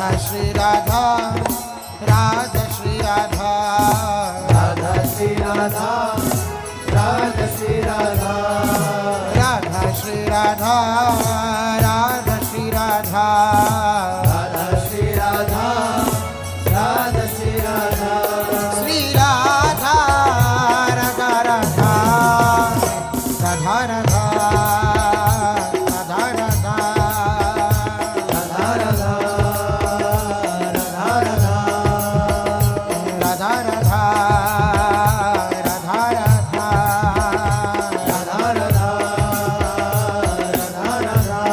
Shri Radha Radha Shri Radha Radha Shri Radha Radha Shri Radha Radha Shri Radha Radha Shri Radha Radha Shri Radha Radha Shri Radha Shri Radha Radha Radha Radha Radha Radha Radha Radha Radha Radha Radha Radha Radha Radha Radha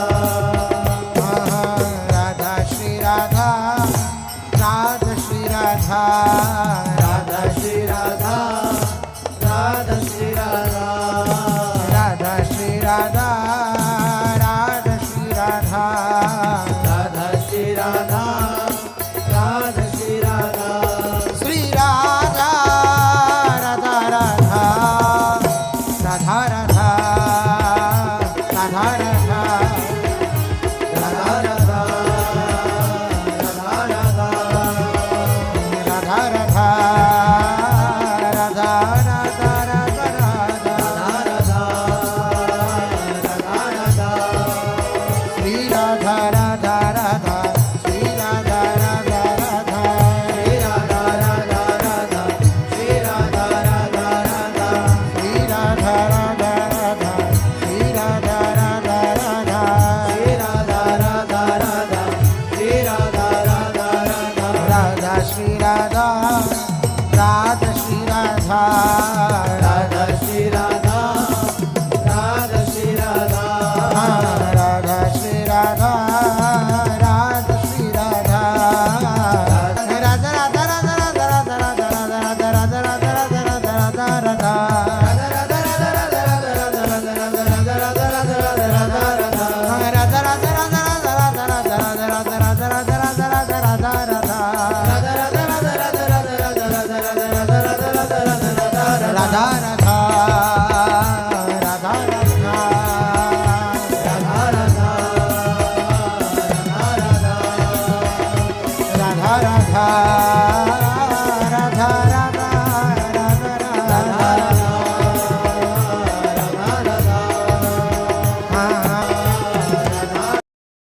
Radha Shri Radha Radha Shri Radha Radha Shri Radha Radha Shri Radha Radha Shri Radha Radha Shri Radha Radha Shri Radha Radha Shri Radha Shri Radha Radha Radha Radha Radha Radha Radha Radha Radha Radha Radha Radha Radha Radha Radha Radha Radha Shri Radha Radha Radha Shri Radha Radha Radha Shri Radha Radha Radha Shri Radha Radha Radha Shri Radha Radha Radha Shri Radha Radha Radha Radha Shri Radha Radha Shri Radha Radha Shri Radha Radha Shri Radha Radha Shri Radha Radha Shri Radha Radha Radha Radha Radha Radha Radha Radha Radha Radha Radha Radha Radha Radha Radha Radha Radha